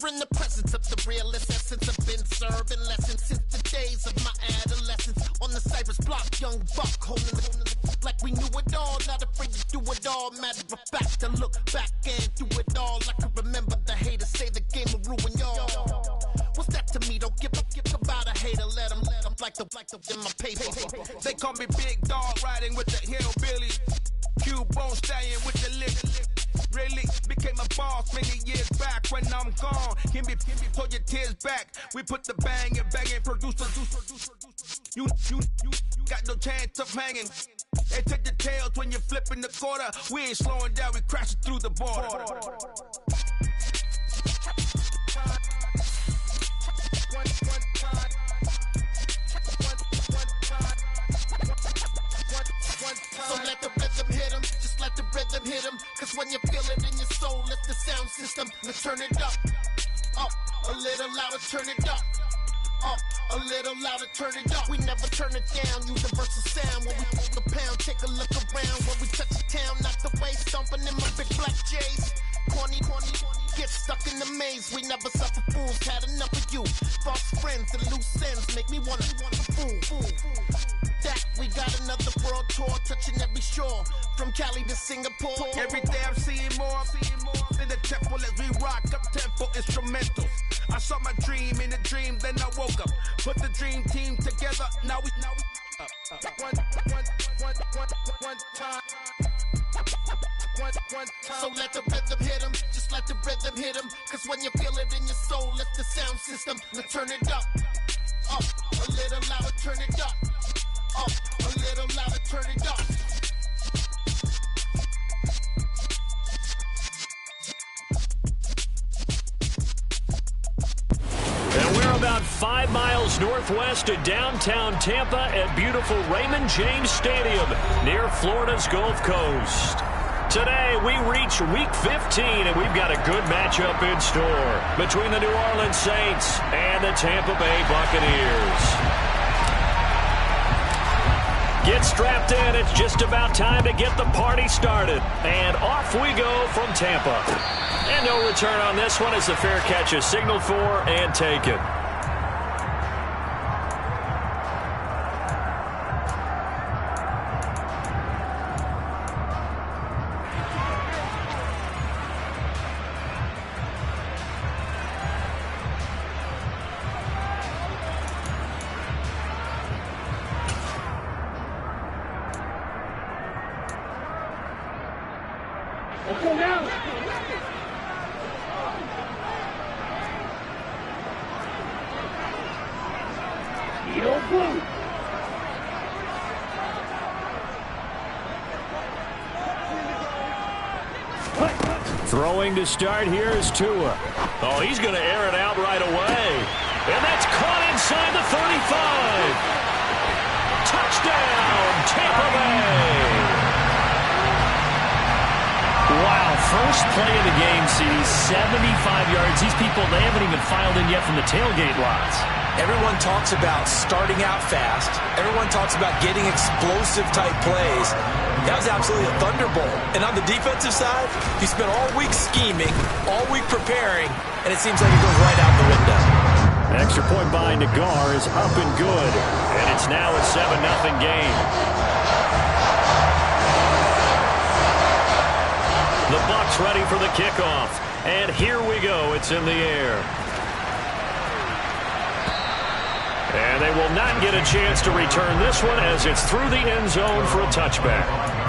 in the presence of the realest essence. I've been serving lessons since the days of my adolescence. On the Cypress block, young buck holding the like we knew it all. Not afraid to do it all. Matter of fact, to look back and do it all. I can remember the haters say the game will ruin y'all. What's that to me? Don't give about a hater. Let them like the in my paper. They call me Big Dog, riding with the hillbilly. Cubone staying with the lip. Really became a boss many years back. When I'm gone, give me pull your tears back. We put the bang and producer. You got no chance of hanging. They take the tails when you're flipping the quarter. We ain't slowing down, we crashing through the border. So let the rhythm hit him, just let the rhythm hit him. Cause when you feel it in your soul, it's the sound system. Let's turn it up, a little louder, turn it up. A little louder, turn it up. We never turn it down, universal sound. When we hold the pound, take a look around. When we touch the town, not the way, stomping in my big black J's. Corny, get stuck in the maze. We never suffer fools, had enough of you. False friends and loose ends make me wanna fool. That we got another world tour, touching every shore, from Cali to Singapore. Every day I'm seeing more in the temple as we rock up tempo instrumentals. I saw my dream in a dream, then I woke up. Put the dream team together, now we one time. So let the rhythm hit him, just let the rhythm hit him. Cause when you feel it in your soul, it's the sound system. Let's turn it up, a little louder, turn it up. A little louder, turn it up. And we're about 5 miles northwest of downtown Tampa at beautiful Raymond James Stadium near Florida's Gulf Coast. Today, we reach Week 15, and we've got a good matchup in store between the New Orleans Saints and the Tampa Bay Buccaneers. Get strapped in. It's just about time to get the party started. And off we go from Tampa. And no return on this one as the fair catch is signaled for and taken. Throwing to start here is Tua. Oh, he's going to air it out right away. And that's caught inside the 35. Touchdown, Tampa Bay. Wow, first play of the game sees 75 yards. These people, they haven't even filed in yet from the tailgate lots. Everyone talks about starting out fast. Everyone talks about getting explosive-type plays. That was absolutely a thunderbolt. And on the defensive side, he spent all week scheming, all week preparing, and it seems like it goes right out the window. Extra point by Nagar is up and good. And it's now a 7-0 game. The Bucs ready for the kickoff. And here we go. It's in the air. And they will not get a chance to return this one as it's through the end zone for a touchback.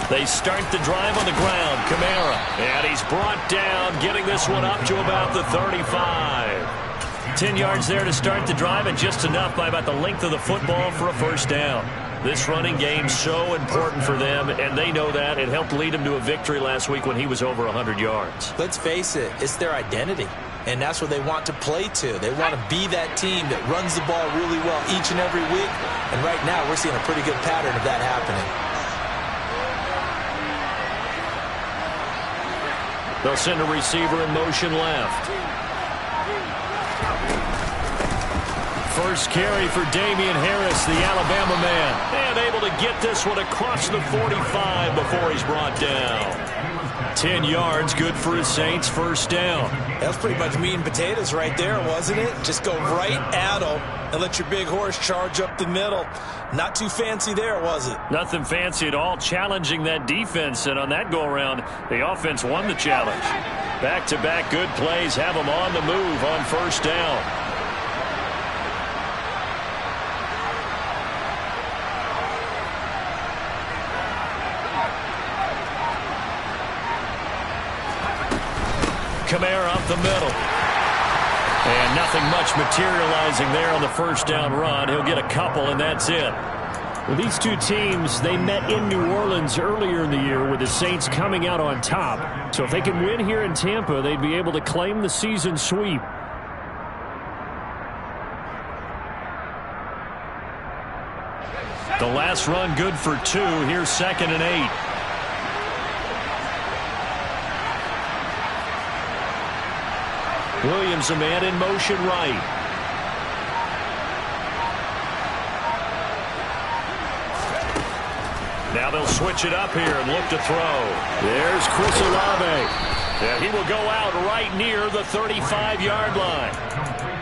They start the drive on the ground. Kamara. And he's brought down, getting this one up to about the 35. 10 yards there to start the drive, and just enough by about the length of the football for a first down. This running game so important for them, and they know that. It helped lead them to a victory last week when he was over 100 yards. Let's face it, it's their identity, and that's what they want to play to. They want to be that team that runs the ball really well each and every week, and right now we're seeing a pretty good pattern of that happening. They'll send a receiver in motion left. First carry for Damian Harris, the Alabama man. And able to get this one across the 45 before he's brought down. 10 yards, good for his Saints, first down. That was pretty much meat and potatoes right there, wasn't it? Just go right at them and let your big horse charge up the middle. Not too fancy there, was it? Nothing fancy at all, challenging that defense. And on that go-around, the offense won the challenge. Back-to-back good plays have them on the move on first down. Kamara up the middle. And nothing much materializing there on the first down run. He'll get a couple, and that's it. Well, these two teams, they met in New Orleans earlier in the year with the Saints coming out on top. So if they can win here in Tampa, they'd be able to claim the season sweep. The last run good for 2. Here's 2nd and 8. Williams, a man in motion right. Now they'll switch it up here and look to throw. There's Chris Olave. And he will go out right near the 35-yard line.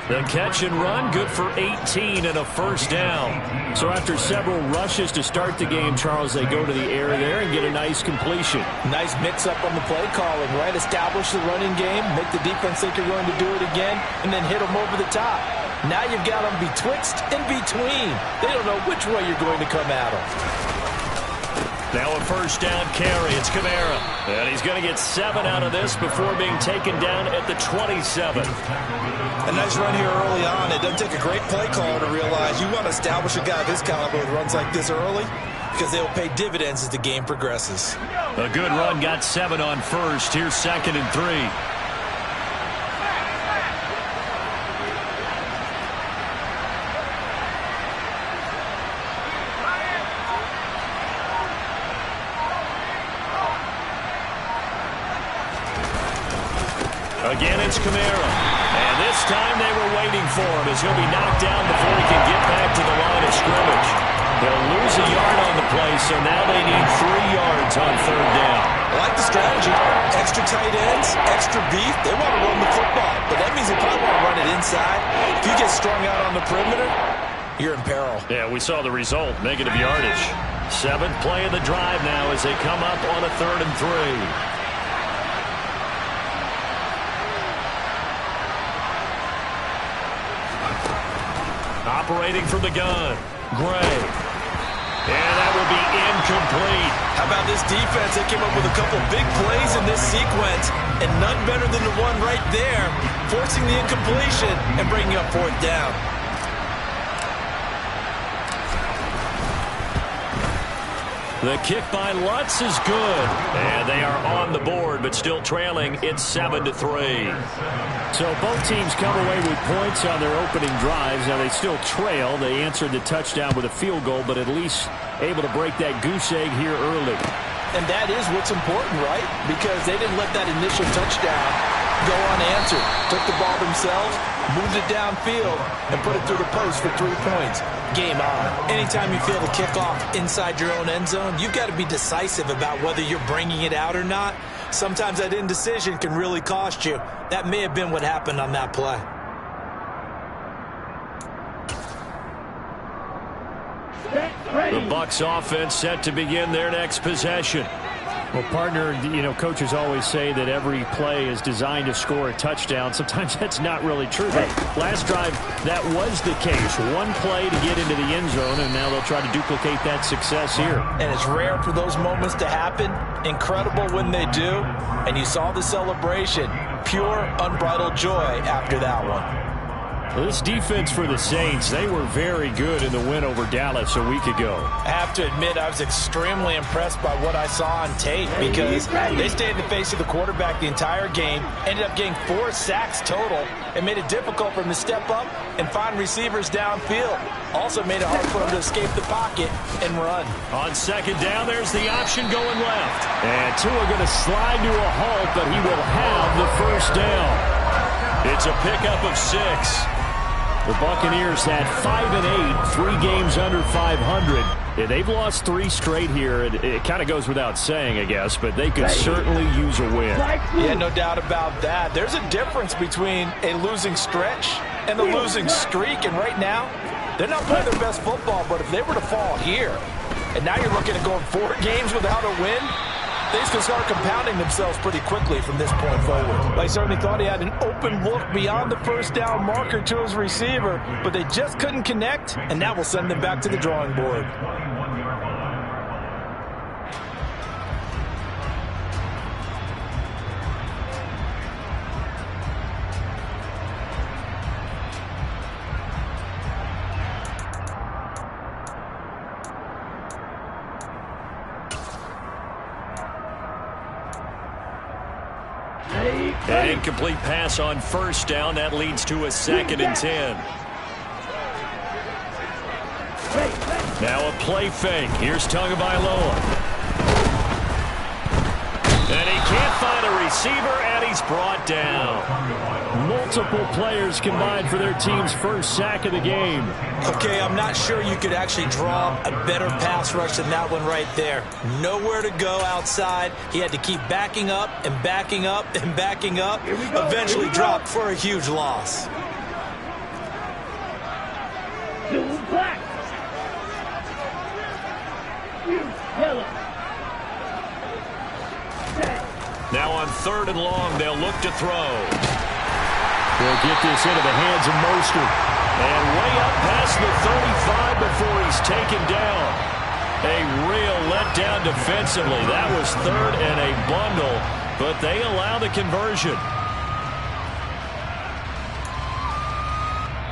The catch and run, good for 18 and a first down. So after several rushes to start the game, Charles, they go to the air there and get a nice completion. Nice mix-up on the play calling, right? Establish the running game, make the defense think you're going to do it again, and then hit them over the top. Now you've got them betwixt and between. They don't know which way you're going to come at them. Now a first down carry. It's Kamara. And he's going to get 7 out of this before being taken down at the 27. A nice run here early on. It doesn't take a great play caller to realize you want to establish a guy of his caliber with runs like this early because they'll pay dividends as the game progresses. A good run, got 7 on first. Here's 2nd and 3. Again, it's Kamara. And this time they were waiting for him as he'll be knocked down before he can get back to the line of scrimmage. They'll lose a yard on the play, so now they need 3 yards on third down. I like the strategy. Extra tight ends, extra beef. They want to run the football, but that means they probably want to run it inside. If you get strung out on the perimeter, you're in peril. Yeah, we saw the result, negative yardage. 7th play of the drive now as they come up on a 3rd and 3. Operating from the gun, Gray. And that will be incomplete. How about this defense? They came up with a couple big plays in this sequence, and none better than the one right there, forcing the incompletion and bringing up 4th down. The kick by Lutz is good. And they are on the board, but still trailing. It's 7-3. So both teams come away with points on their opening drives. Now they still trail. They answered the touchdown with a field goal, but at least able to break that goose egg here early. And that is what's important, right? Because they didn't let that initial touchdown go unanswered. Took the ball themselves, moved it downfield, and put it through the post for 3 points. Game on. Anytime you feel the kickoff inside your own end zone, you've got to be decisive about whether you're bringing it out or not. Sometimes that indecision can really cost you. That may have been what happened on that play. The Bucs offense set to begin their next possession. Well, partner, you know, coaches always say that every play is designed to score a touchdown. Sometimes that's not really true. But last drive, that was the case. One play to get into the end zone, and now they'll try to duplicate that success here. And it's rare for those moments to happen. Incredible when they do. And you saw the celebration. Pure, unbridled joy after that one. Well, this defense for the Saints, they were very good in the win over Dallas a week ago. I have to admit, I was extremely impressed by what I saw on tape because they stayed in the face of the quarterback the entire game, ended up getting 4 sacks total, and made it difficult for him to step up and find receivers downfield. Also made it hard for him to escape the pocket and run. On second down, there's the option going left. And Tua going to slide to a halt, but he will have the first down. It's a pickup of 6. The Buccaneers had 5-8, 3 games under 500. Yeah, they've lost 3 straight here. It kind of goes without saying, I guess, but they could certainly use a win. Yeah, no doubt about that. There's a difference between a losing stretch and a losing streak, and right now, they're not playing their best football, but if they were to fall here, and now you're looking at going 4 games without a win, things can start compounding themselves pretty quickly from this point forward. I certainly thought he had an open look beyond the first down marker to his receiver, but they just couldn't connect, and that will send them back to the drawing board. An incomplete pass on first down. That leads to a 2nd and 10. Now a play fake. Here's Tagovailoa. And he can't find a receiver, and he's brought down. Multiple players combined for their team's first sack of the game. Okay, I'm not sure you could actually draw a better pass rush than that one right there. Nowhere to go outside. He had to keep backing up and backing up and backing up. Eventually dropped for a huge loss. Black. Yellow. Now on 3rd and long, they'll look to throw. They'll get this into the hands of Mostert. And way up past the 35 before he's taken down. A real letdown defensively. That was 3rd and a bundle, but they allow the conversion.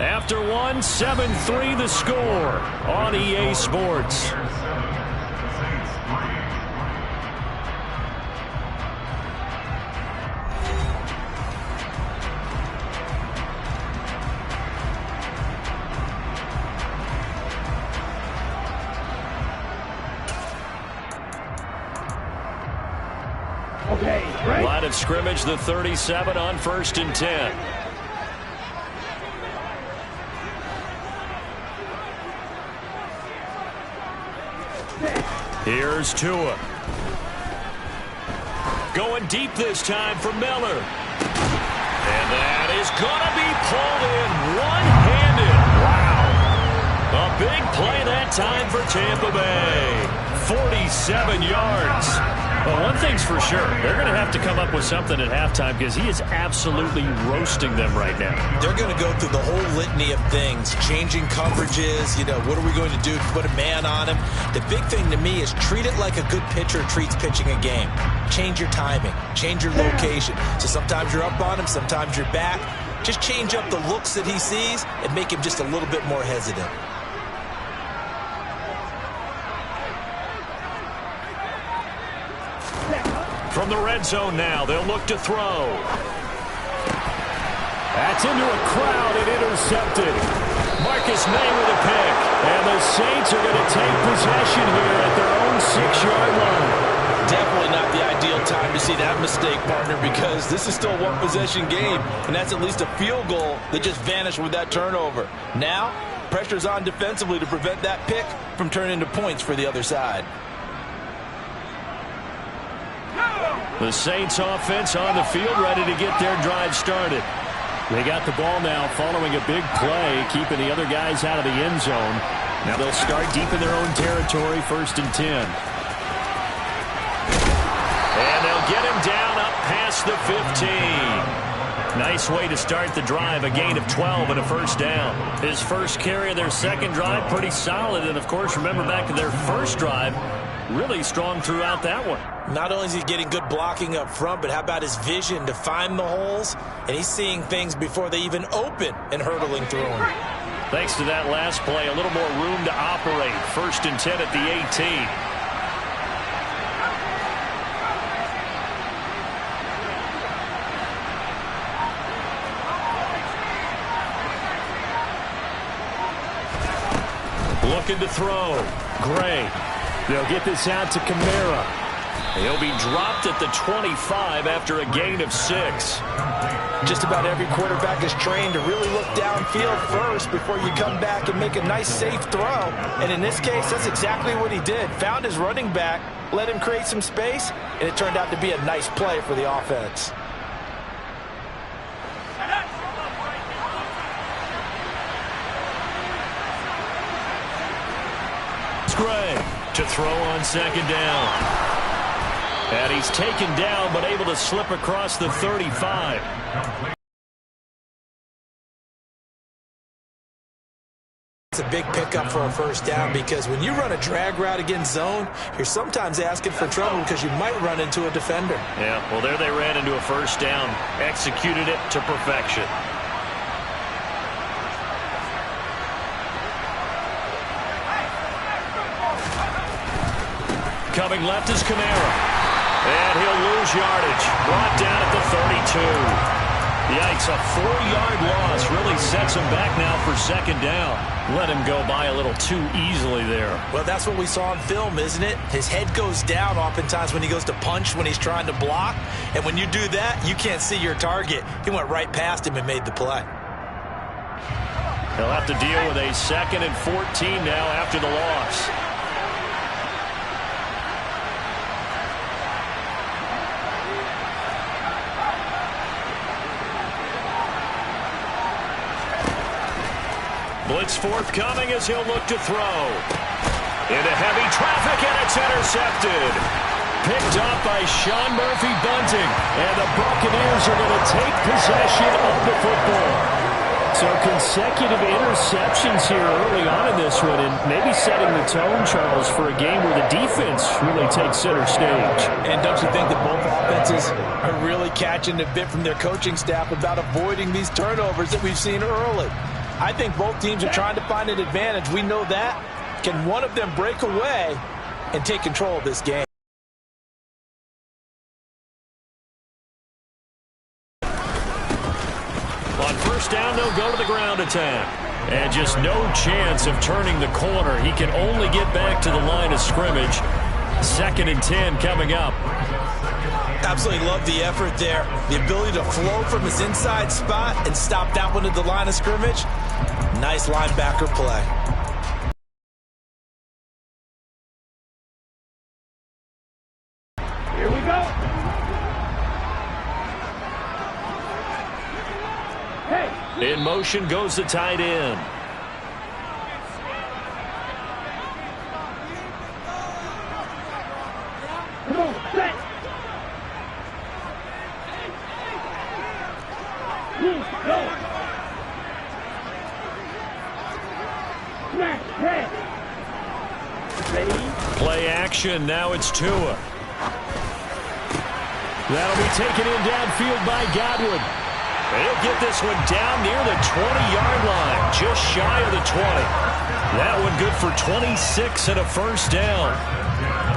After 1, 7-3 the score on EA Sports. Line of scrimmage, the 37 on 1st and 10. Here's Tua. Going deep this time for Miller. And that is going to be pulled in one-handed. Wow. A big play that time for Tampa Bay. 47 yards. Well, one thing's for sure. They're going to have to come up with something at halftime because he is absolutely roasting them right now. They're going to go through the whole litany of things, changing coverages, what are we going to do to put a man on him? The big thing to me is treat it like a good pitcher treats pitching a game. Change your timing, change your location. So sometimes you're up on him, sometimes you're back. Just change up the looks that he sees and make him just a little bit more hesitant. From the red zone now, they'll look to throw. That's into a crowd and intercepted. Marcus May with a pick. And the Saints are going to take possession here at their own 6-yard line. Definitely not the ideal time to see that mistake, partner, because this is still a one-possession game, and that's at least a field goal that just vanished with that turnover. Now, pressure's on defensively to prevent that pick from turning into points for the other side. The Saints offense on the field, ready to get their drive started. They got the ball now following a big play, keeping the other guys out of the end zone. Now they'll start deep in their own territory, 1st and 10. And they'll get him down up past the 15. Nice way to start the drive, a gain of 12 and a first down. His first carry of their second drive, pretty solid. And, of course, remember back to their first drive, really strong throughout that one. Not only is he getting good blocking up front, but how about his vision to find the holes? And he's seeing things before they even open and hurdling through them. Thanks to that last play, a little more room to operate. 1st and 10 at the 18. Looking to throw. Gray. They'll get this out to Kamara. He'll be dropped at the 25 after a gain of 6. Just about every quarterback is trained to really look downfield first before you come back and make a nice, safe throw. And in this case, that's exactly what he did. Found his running back, let him create some space, and it turned out to be a nice play for the offense. Gray to throw on 2nd down. And he's taken down, but able to slip across the 35. It's a big pickup for a 1st down because when you run a drag route against zone, you're sometimes asking for trouble because you might run into a defender. Yeah, well, there they ran into a 1st down. Executed it to perfection. Coming left is Kamara. And he'll lose yardage. Brought down at the 32. Yikes, a 4-yard loss really sets him back now for 2nd down. Let him go by a little too easily there. Well, that's what we saw on film, isn't it? His head goes down oftentimes when he goes to punch when he's trying to block. And when you do that, you can't see your target. He went right past him and made the play. He'll have to deal with a 2nd and 14 now after the loss. Blitz forthcoming as he'll look to throw. Into heavy traffic, and it's intercepted. Picked up by Sean Murphy-Bunting. And the Buccaneers are going to take possession of the football. So consecutive interceptions here early on in this one, and maybe setting the tone, Charles, for a game where the defense really takes center stage. And don't you think that both offenses are really catching a bit from their coaching staff about avoiding these turnovers that we've seen early? I think both teams are trying to find an advantage. We know that. Can one of them break away and take control of this game? On 1st down, they'll go to the ground attack. And just no chance of turning the corner. He can only get back to the line of scrimmage. 2nd and 10 coming up. Absolutely love the effort there. The ability to flow from his inside spot and stop that one at the line of scrimmage. Nice linebacker play. Here we go. Hey. In motion goes the tight end. Come on, set. Go. Smash, head. Ready? Play action. Now it's Tua. That'll be taken in downfield by Godwin. He'll get this one down near the 20-yard line, just shy of the 20. That one good for 26 and a 1st down.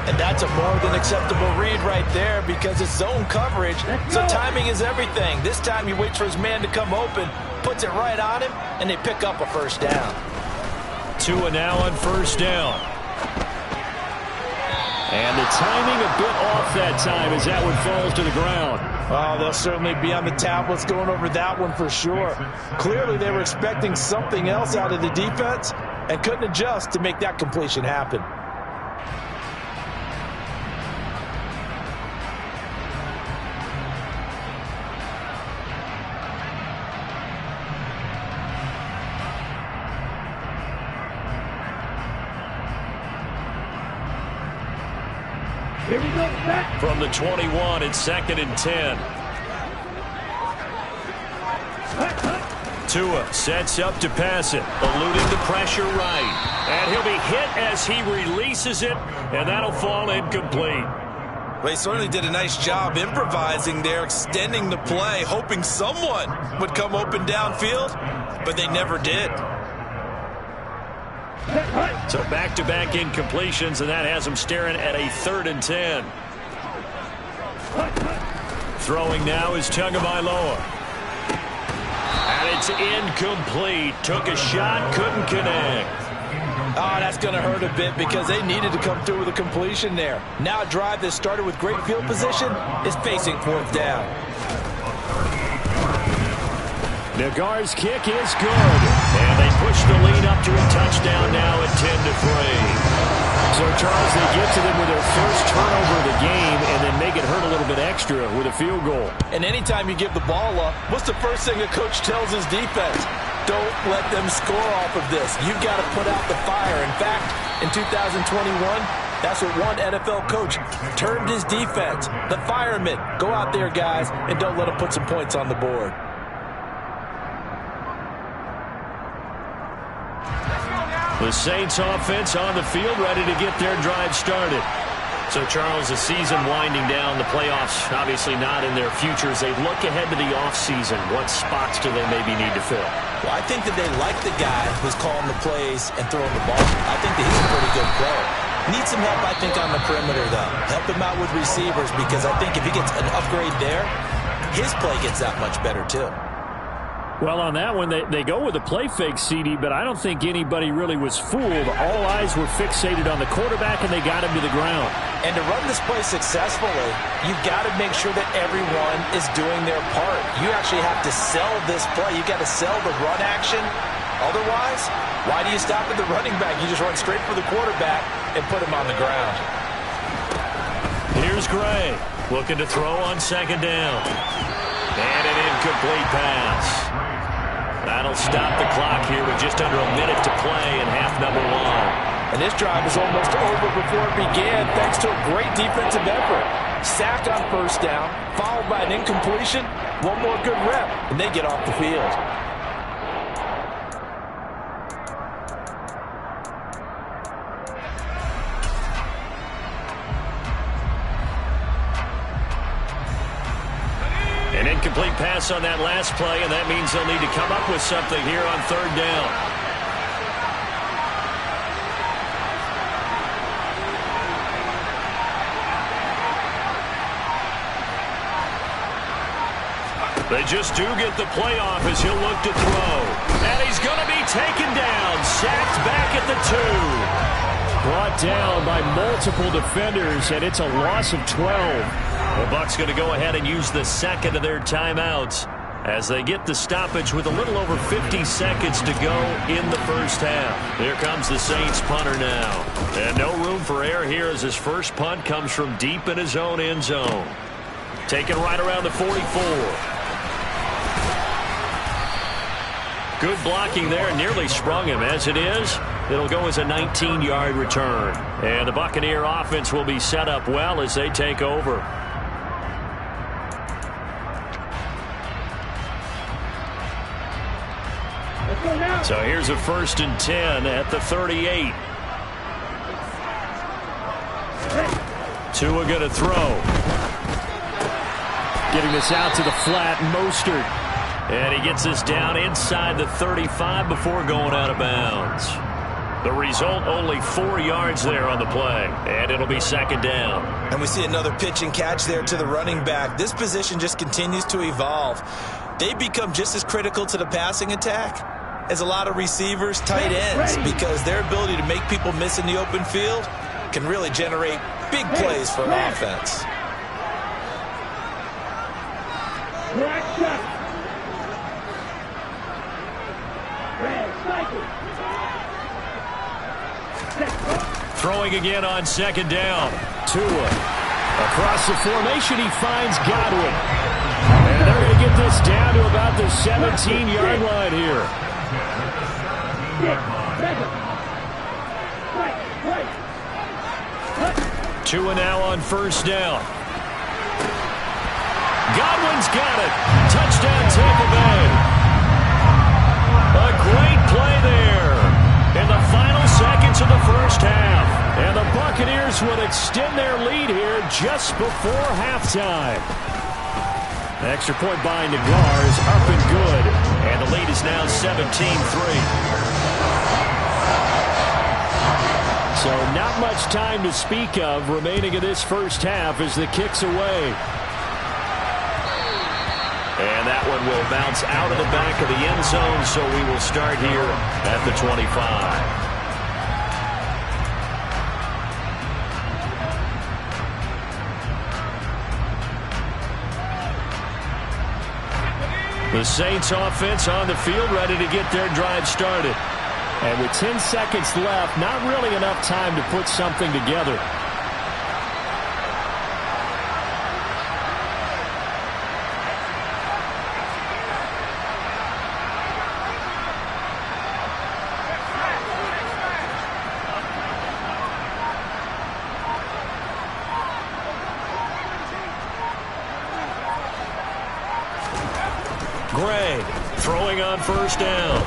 And that's a more than acceptable read right there because it's zone coverage, so timing is everything. This time he waits for his man to come open, puts it right on him, and they pick up a 1st down. Tua now on 1st down. And the timing a bit off that time as that one falls to the ground. Oh, they'll certainly be on the tablets going over that one for sure. Clearly they were expecting something else out of the defense and couldn't adjust to make that completion happen. Here we go, back. From the 21, it's 2nd and 10. Tua sets up to pass it, eluding the pressure right. And he'll be hit as he releases it, and that'll fall incomplete. Well, he certainly did a nice job improvising there, extending the play, hoping someone would come open downfield, but they never did. So back-to-back incompletions, and that has him staring at a 3rd and 10. Throwing now is Tagovailoa. And it's incomplete. Took a shot, couldn't connect. Oh, that's going to hurt a bit because they needed to come through with a completion there. Now a drive that started with great field position is facing 4th down. Nagar's kick is good. And they push the lead up to a touchdown now at 10-3. So, Charles, they get to them with their first turnover of the game and then make it hurt a little bit extra with a field goal. And anytime you give the ball up, what's the first thing a coach tells his defense? Don't let them score off of this. You've got to put out the fire. In fact, in 2021, that's what one NFL coach termed his defense. The firemen. Go out there, guys, and don't let them put some points on the board. The Saints offense on the field, ready to get their drive started. So, Charles, the season winding down, the playoffs obviously not in their future. As they look ahead to the offseason, what spots do they maybe need to fill? Well, I think that they like the guy who's calling the plays and throwing the ball. I think that he's a pretty good player. Needs some help, I think, on the perimeter, though. Help him out with receivers because I think if he gets an upgrade there, his play gets that much better, too. Well, on that one, they go with a play fake, CD, but I don't think anybody really was fooled. All eyes were fixated on the quarterback, and they got him to the ground. And to run this play successfully, you've got to make sure that everyone is doing their part. You actually have to sell this play. You've got to sell the run action. Otherwise, why do you stop at the running back? You just run straight for the quarterback and put him on the ground. Here's Gray, looking to throw on 2nd down. And an incomplete pass. That'll stop the clock here with just under a minute to play in half number 1. And this drive is almost over before it began thanks to a great defensive effort. Sack on 1st down, followed by an incompletion, one more good rep, and they get off the field. An incomplete pass on that last play, and that means they'll need to come up with something here on 3rd down. They just do get the play off as he'll look to throw. And he's going to be taken down, sacked back at the 2. Brought down by multiple defenders, and it's a loss of 12. The Bucs going to go ahead and use the 2nd of their timeouts as they get the stoppage with a little over 50 seconds to go in the 1st half. Here comes the Saints punter now. And no room for error here as his first punt comes from deep in his own end zone. Taken right around the 44. Good blocking there, nearly sprung him. As it is, it'll go as a 19-yard return. And the Buccaneer offense will be set up well as they take over. So here's a 1st and 10 at the 38. Tua going to throw. Getting this out to the flat, Mostert. And he gets this down inside the 35 before going out of bounds. The result, only 4 yards there on the play. And it'll be 2nd down. And we see another pitch and catch there to the running back. This position just continues to evolve. They become just as critical to the passing attack as a lot of receivers, tight ends, because their ability to make people miss in the open field can really generate big plays for an offense. Throwing again on 2nd down. Tua. Across the formation, he finds Godwin. And they're going to get this down to about the 17-yard line here. Tua now on 1st down. Godwin's got it. Touchdown, Tampa Bay. great play there in the final seconds of the first half. And the Buccaneers will extend their lead here just before halftime. The extra point by Nagar is up and good. And the lead is now 17-3. So not much time to speak of remaining in this first half as the kick's away. And that one will bounce out of the back of the end zone, so we will start here at the 25. The Saints offense on the field, ready to get their drive started. And with 10 seconds left, not really enough time to put something together. Gray throwing on first down.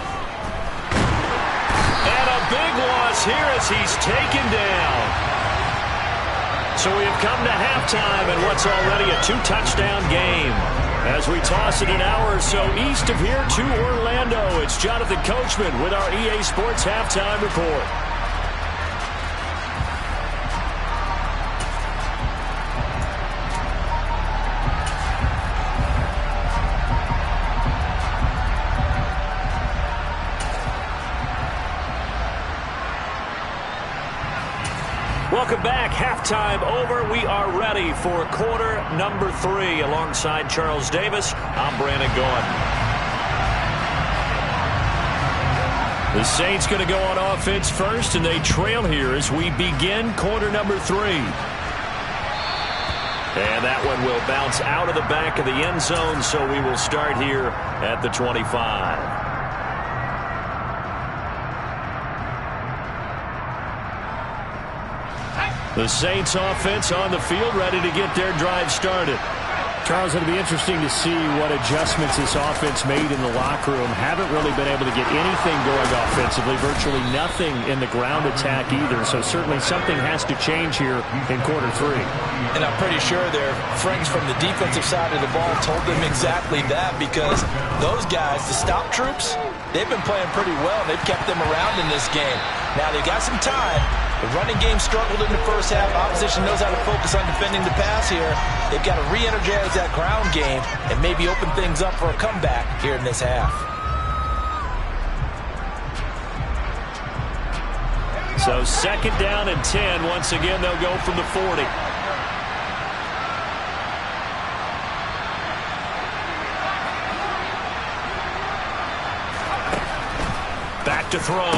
And a big loss here as he's taken down. So we have come to halftime in what's already a 2-touchdown game. As we toss it an hour or so east of here to Orlando, it's Jonathan Coachman with our EA Sports Halftime Report. Welcome back. Halftime over. We are ready for quarter number 3. Alongside Charles Davis, I'm Brandon Gaudin. The Saints going to go on offense first, and they trail here as we begin quarter number 3. And that one will bounce out of the back of the end zone, so we will start here at the 25. The Saints offense on the field, ready to get their drive started. Charles, it'll be interesting to see what adjustments this offense made in the locker room. Haven't really been able to get anything going offensively, virtually nothing in the ground attack either. So certainly something has to change here in quarter 3. And I'm pretty sure their friends from the defensive side of the ball told them exactly that, because those guys, the stop troops, they've been playing pretty well. They've kept them around in this game. Now they've got some time. The running game struggled in the first half. Opposition knows how to focus on defending the pass here. They've got to re-energize that ground game and maybe open things up for a comeback here in this half. So second down and 10. Once again, they'll go from the 40. Back to throw.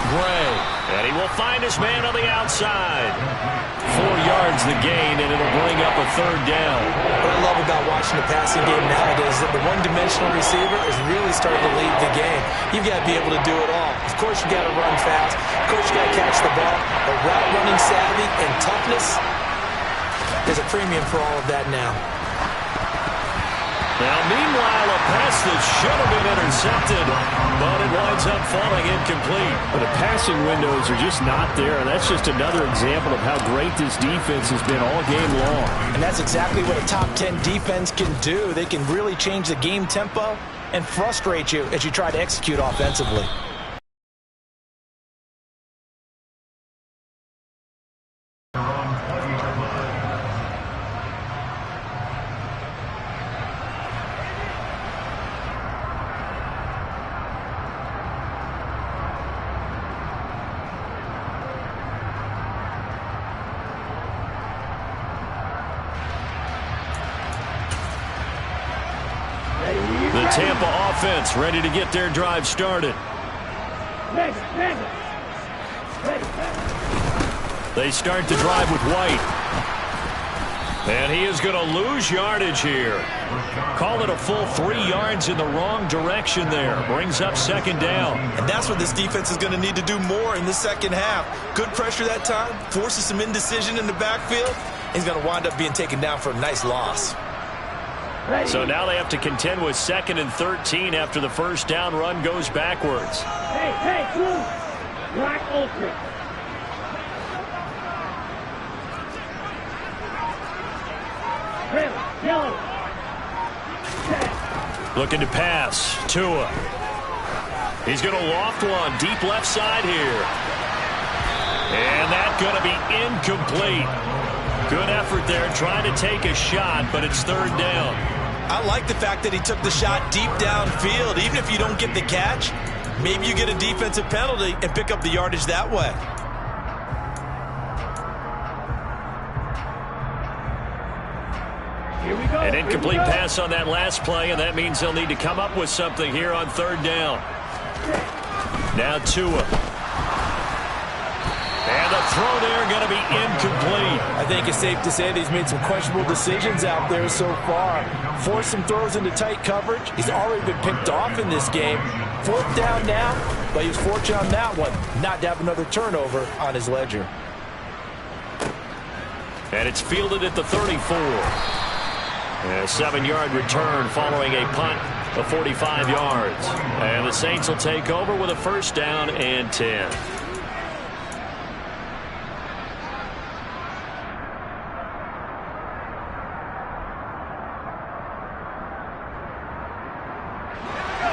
Gray. And he will find his man on the outside. 4 yards the gain, and it'll bring up a third down. What I love about watching the passing game nowadays is that the one-dimensional receiver is really starting to lead the game. You've got to be able to do it all. Of course, you've got to run fast. Of course, you've got to catch the ball. But route running savvy and toughness, there's a premium for all of that now. Now, meanwhile, a pass that should have been intercepted, but it winds up falling incomplete. But the passing windows are just not there, and that's just another example of how great this defense has been all game long. And that's exactly what a top 10 defense can do. They can really change the game tempo and frustrate you as you try to execute offensively. The Tampa offense ready to get their drive started. They start the drive with White. And he is going to lose yardage here. Call it a full 3 yards in the wrong direction there. Brings up second down. And that's what this defense is going to need to do more in the second half. Good pressure that time. Forces some indecision in the backfield. He's going to wind up being taken down for a nice loss. So now they have to contend with 2nd and 13 after the first down run goes backwards. Hey, blue. Black ultra. Red, yellow. Looking to pass. Tua. He's going to loft one. Deep left side here. And that's going to be incomplete. Good effort there trying to take a shot, but it's 3rd down. I like the fact that he took the shot deep downfield. Even if you don't get the catch, maybe you get a defensive penalty and pick up the yardage that way. Here we go. An incomplete pass on that last play, and that means they'll need to come up with something here on 3rd down. Now Tua. And the throw there going to be incomplete. I think it's safe to say that he's made some questionable decisions out there so far. Forced some throws into tight coverage. He's already been picked off in this game. 4th down now, but he was fortunate on that one not to have another turnover on his ledger. And it's fielded at the 34. And a 7-yard return following a punt of 45 yards. And the Saints will take over with a 1st down and 10.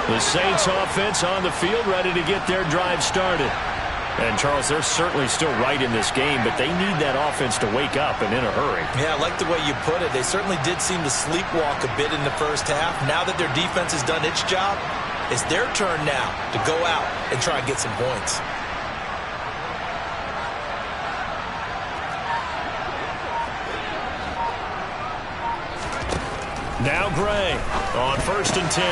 The Saints offense on the field ready to get their drive started. And, Charles, they're certainly still right in this game, but they need that offense to wake up and in a hurry. Yeah, I like the way you put it. They certainly did seem to sleepwalk a bit in the first half. Now that their defense has done its job, it's their turn now to go out and try and get some points. Now Gray on 1st and 10.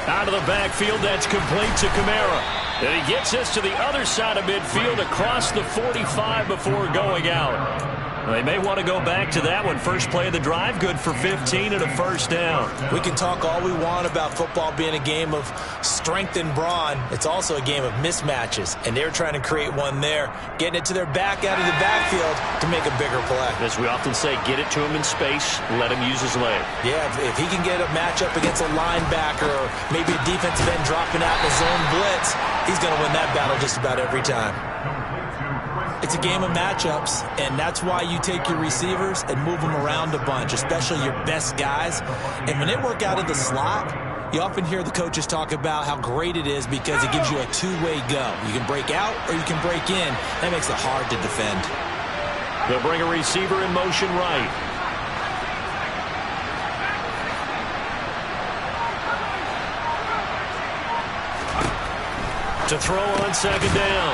Out of the backfield, that's complete to Kamara. And he gets us to the other side of midfield across the 45 before going out. They may want to go back to that one. First play of the drive, good for 15 and a 1st down. We can talk all we want about football being a game of strength and brawn. It's also a game of mismatches, and they're trying to create one there, getting it to their back out of the backfield to make a bigger play. As we often say, get it to him in space, let him use his leg. Yeah, if he can get a matchup against a linebacker or maybe a defensive end dropping out in a zone blitz, he's going to win that battle just about every time. It's a game of matchups, and that's why you take your receivers and move them around a bunch, especially your best guys. And when they work out of the slot, you often hear the coaches talk about how great it is because it gives you a two-way go. You can break out or you can break in. That makes it hard to defend. They'll bring a receiver in motion right. To throw on 2nd down.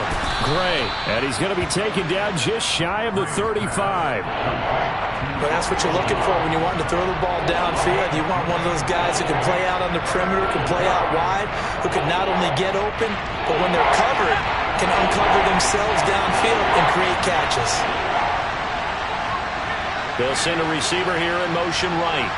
Gray. And he's going to be taken down just shy of the 35. But that's what you're looking for when you want to throw the ball downfield. You want one of those guys who can play out on the perimeter, can play out wide, who can not only get open, but when they're covered, can uncover themselves downfield and create catches. They'll send a receiver here in motion right.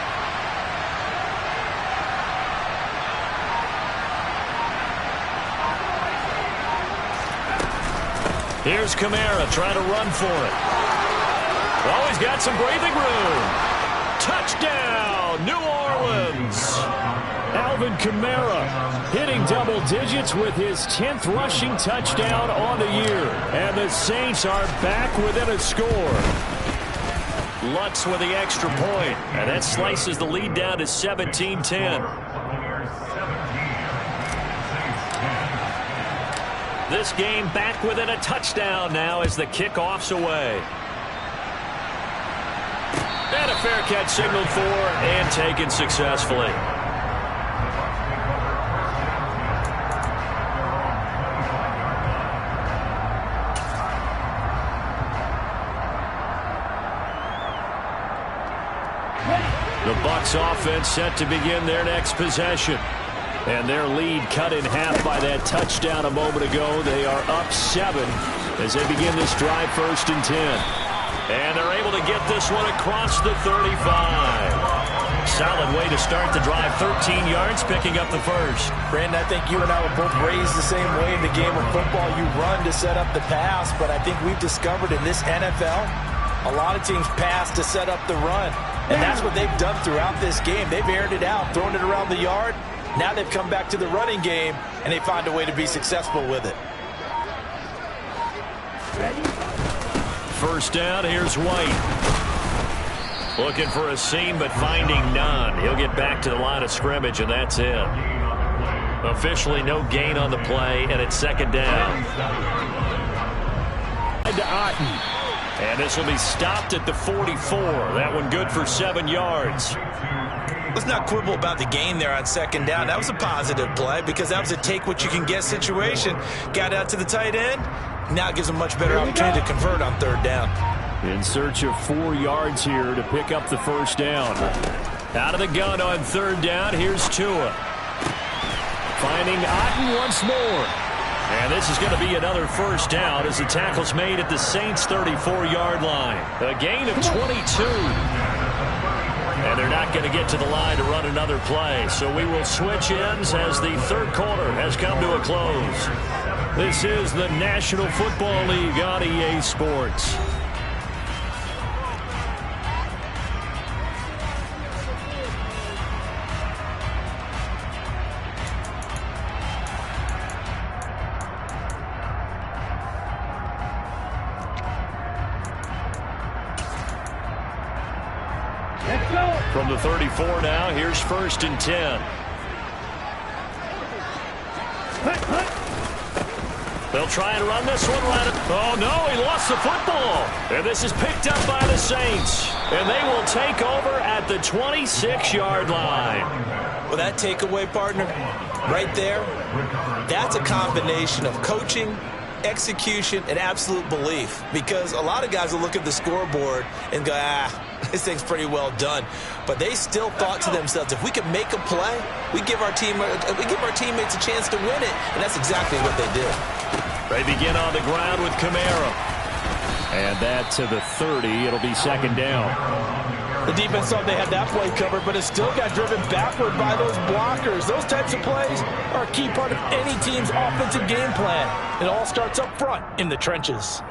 Here's Kamara trying to run for it. Oh, he's got some breathing room. Touchdown, New Orleans. Alvin Kamara hitting double digits with his 10th rushing touchdown on the year. And the Saints are back within a score. Lutz with the extra point. And that slices the lead down to 17-10. This game back within a touchdown now as the kickoff's away. And a fair catch signaled for and taken successfully. The Bucs offense set to begin their next possession. And their lead cut in half by that touchdown a moment ago. They are up 7 as they begin this drive 1st and 10. And they're able to get this one across the 35. Solid way to start the drive. 13 yards, picking up the first. Brandon, I think you and I were both raised the same way in the game of football. You run to set up the pass, but I think we've discovered in this NFL, a lot of teams pass to set up the run. And that's what they've done throughout this game. They've aired it out, thrown it around the yard. Now they've come back to the running game, and they find a way to be successful with it. First down, here's White. Looking for a seam, but finding none. He'll get back to the line of scrimmage, and that's it. Officially no gain on the play, and it's second down. To Otten. And this will be stopped at the 44. That one good for 7 yards. Let's not quibble about the gain there on second down. That was a positive play because that was a take-what-you-can-get situation. Got out to the tight end. Now it gives them a much better opportunity to convert on third down. In search of 4 yards here to pick up the first down. Out of the gun on third down, here's Tua. Finding Otten once more. And this is going to be another first down as the tackle's made at the Saints' 34-yard line. A gain of 22. And they're not going to get to the line to run another play. So we will switch ends as the third quarter has come to a close. This is the National Football League on EA Sports. From the 34 now, here's first and 10. They'll try and run this one right. Oh, no, he lost the football. And this is picked up by the Saints. And they will take over at the 26-yard line. Well, that takeaway, partner, right there, that's a combination of coaching, execution, and absolute belief. Because a lot of guys will look at the scoreboard and go, this thing's pretty well done. But they still thought to themselves, if we could make a play, we give our teammates a chance to win it. And that's exactly what they did. They begin on the ground with Kamara. And that to the 30. It'll be second down. The defense thought they had that play covered, but it still got driven backward by those blockers. Those types of plays are a key part of any team's offensive game plan. It all starts up front in the trenches.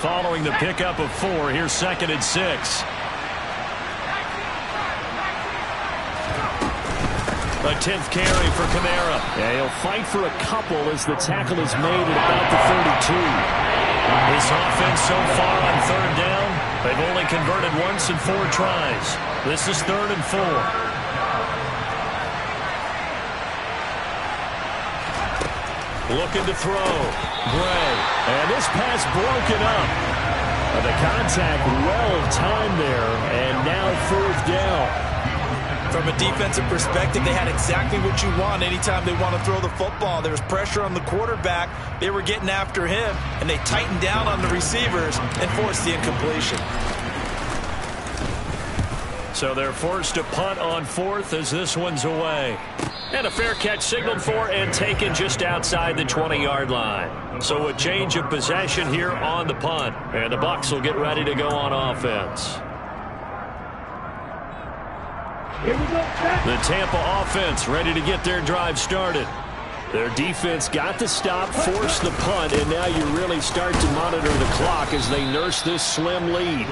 Following the pickup of 4, here's second and 6. A 10th carry for Kamara. Yeah, he'll fight for a couple as the tackle is made at about the 32. This offense so far on third down, they've only converted once in 4 tries. This is 3rd and 4. Looking to throw. Gray. And this pass broken up. The contact well-timed there, and now 4th down. From a defensive perspective, they had exactly what you want anytime they want to throw the football. There was pressure on the quarterback. They were getting after him, and they tightened down on the receivers and forced the incompletion. So they're forced to punt on 4th as this one's away. And a fair catch signaled for and taken just outside the 20-yard line. So a change of possession here on the punt. And the Bucs will get ready to go on offense. Here we go. The Tampa offense ready to get their drive started. Their defense got the stop, forced the punt, and now you really start to monitor the clock as they nurse this slim lead.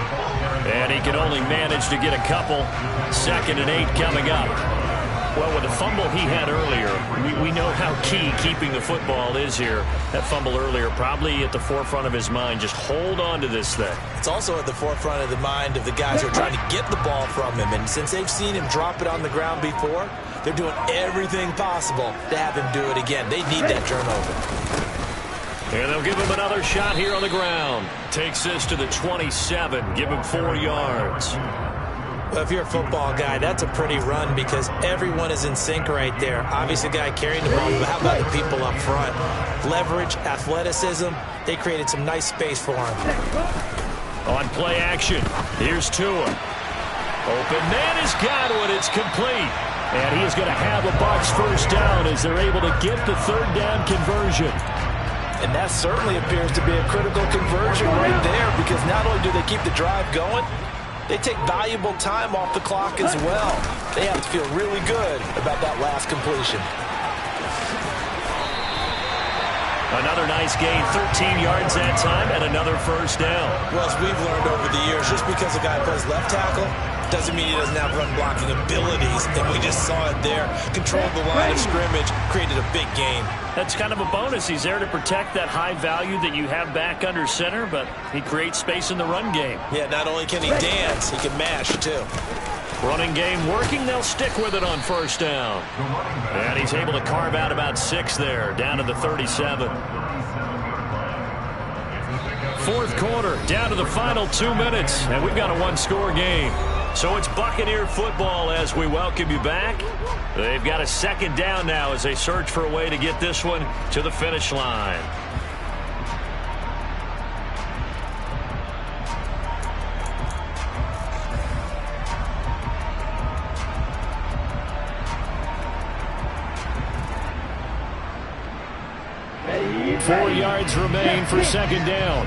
And he can only manage to get a couple. 2nd and 8 coming up. Well, with the fumble he had earlier, we know how key keeping the football is here. That fumble earlier probably at the forefront of his mind. Just hold on to this thing. It's also at the forefront of the mind of the guys who are trying to get the ball from him. And since they've seen him drop it on the ground before, they're doing everything possible to have him do it again. They need that turnover. And they'll give him another shot here on the ground. Takes this to the 27. Give him 4 yards. Well, if you're a football guy, that's a pretty run because everyone is in sync right there. Obviously, the guy carrying the ball, but how about the people up front? Leverage, athleticism, they created some nice space for him. On play action, here's Tua. Open man has got one. It's complete. And he is going to have a Bucs first down as they're able to get the 3rd down conversion. And that certainly appears to be a critical conversion right there because not only do they keep the drive going, they take valuable time off the clock as well. They have to feel really good about that last completion. Another nice gain, 13 yards that time, and another first down. Well, as we've learned over the years, just because a guy plays left tackle doesn't mean he doesn't have run-blocking abilities, and we just saw it there. Controlled the line of scrimmage, created a big gain. That's kind of a bonus. He's there to protect that high value that you have back under center, but he creates space in the run game. Yeah, not only can he dance, he can mash, too. Running game working. They'll stick with it on first down. And he's able to carve out about 6 there, down to the 37. Fourth quarter, down to the final 2 minutes, and we've got a one-score game. So it's Buccaneer football as we welcome you back. They've got a second down now as they search for a way to get this one to the finish line. Ready? 4 yards remain for second down.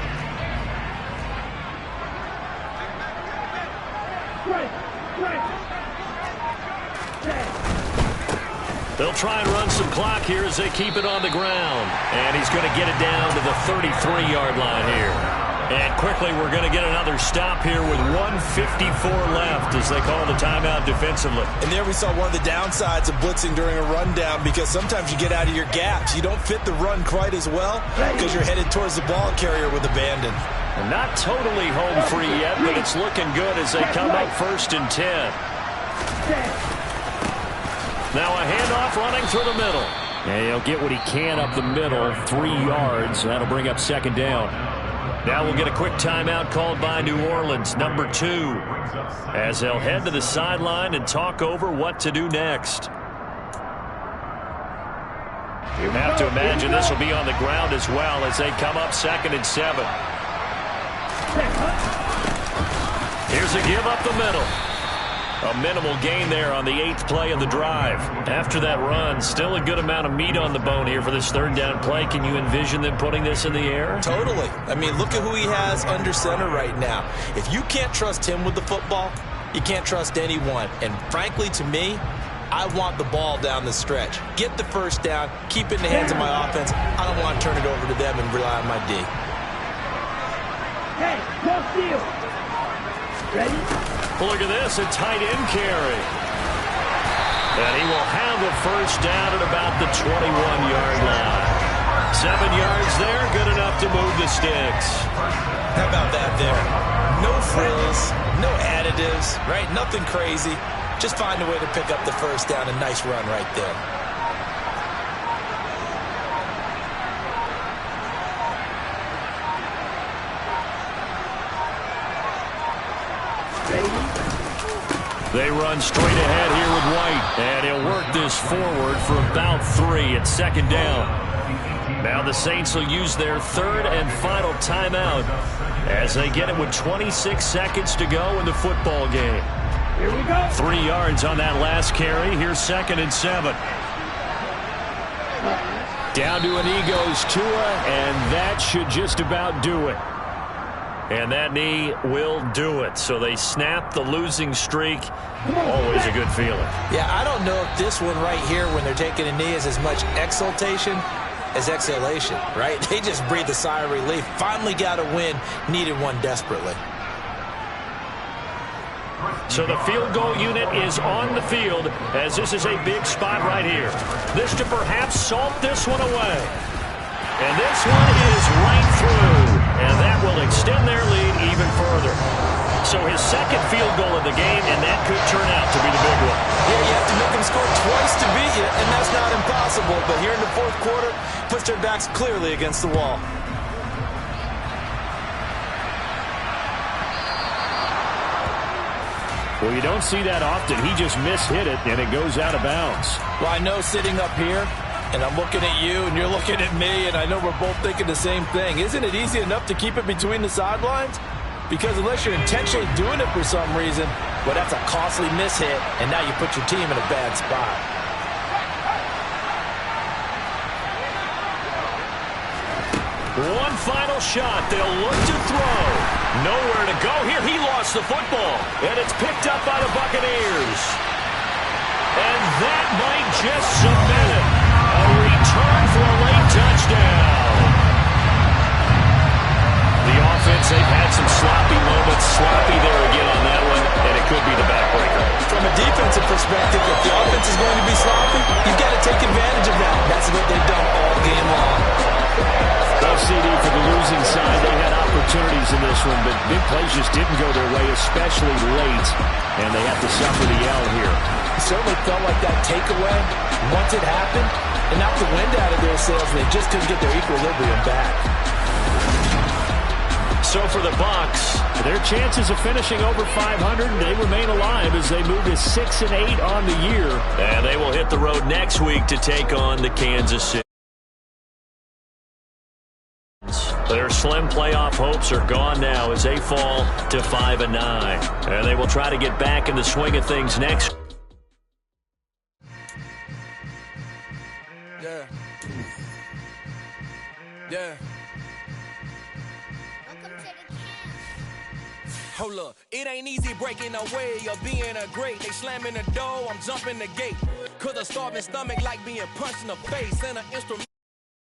They'll try and run some clock here as they keep it on the ground. And he's going to get it down to the 33-yard line here. And quickly we're going to get another stop here with 1:54 left as they call the timeout defensively. And there we saw one of the downsides of blitzing during a rundown, because sometimes you get out of your gaps. You don't fit the run quite as well because you're headed towards the ball carrier with abandon. And not totally home free yet, but it's looking good as they come up 1st and 10. Now a handoff running through the middle. And he'll get what he can up the middle, 3 yards. That'll bring up second down. Now we'll get a quick timeout called by New Orleans, number 2, as they'll head to the sideline and talk over what to do next. You have to imagine this will be on the ground as well as they come up 2nd and 7. Here's a give up the middle. A minimal gain there on the 8th play of the drive. After that run, still a good amount of meat on the bone here for this third down play. Can you envision them putting this in the air? Totally. I mean, look at who he has under center right now. If you can't trust him with the football, you can't trust anyone. And frankly, to me, I want the ball down the stretch. Get the first down, keep it in the hands of my offense. I don't want to turn it over to them and rely on my D. Hey, no steal. Ready? Look at this, a tight end carry. And he will have the first down at about the 21-yard line. 7 yards there, good enough to move the sticks. How about that there? No frills, no additives, right? Nothing crazy. Just find a way to pick up the first down. A nice run right there. They run straight ahead here with White, and he'll work this forward for about 3 at second down. Now the Saints will use their third and final timeout as they get it with 26 seconds to go in the football game. Here we go. 3 yards on that last carry. Here's 2nd and 7. Down to an goes Tua, and that should just about do it. And that knee will do it. So they snap the losing streak. Always a good feeling. Yeah, I don't know if this one right here, when they're taking a knee, is as much exultation as exhalation, right? They just breathe a sigh of relief. Finally got a win. Needed one desperately. So the field goal unit is on the field as this is a big spot right here. This to perhaps salt this one away. And this one is right through. And that will extend their lead even further. So his second field goal of the game, and that could turn out to be the big one. Yeah, you have to make them score twice to beat you, and that's not impossible. But here in the fourth quarter, puts their backs clearly against the wall. Well, you don't see that often. He just mishit it, and it goes out of bounds. Well, I know sitting up here, and I'm looking at you, and you're looking at me, and I know we're both thinking the same thing. Isn't it easy enough to keep it between the sidelines? Because unless you're intentionally doing it for some reason, well, that's a costly mishit, and now you put your team in a bad spot. One final shot. They'll look to throw. Nowhere to go here. He lost the football, and it's picked up by the Buccaneers. And that might just cement it. A return for a late touchdown. offense, they've had some sloppy moments. Sloppy there again on that one, and it could be the backbreaker. From a defensive perspective, if the offense is going to be sloppy, you've got to take advantage of that. That's what they've done all game long. Well, CD, for the losing side, they had opportunities in this one, but big plays just didn't go their way, especially late, and they have to suffer the L here. It certainly felt like that takeaway, once it happened, it knocked the wind out of their sails, and they just couldn't get their equilibrium back. So for the Bucs, their chances of finishing over 500, they remain alive as they move to 6-8 on the year. And they will hit the road next week to take on the Kansas City. Their slim playoff hopes are gone now as they fall to 5-9. And they will try to get back in the swing of things next. Yeah. Yeah. Hold up, it ain't easy breaking away or being a great. They slamming the door, I'm jumping the gate. Cause a starving stomach like being punched in the face and an instrument.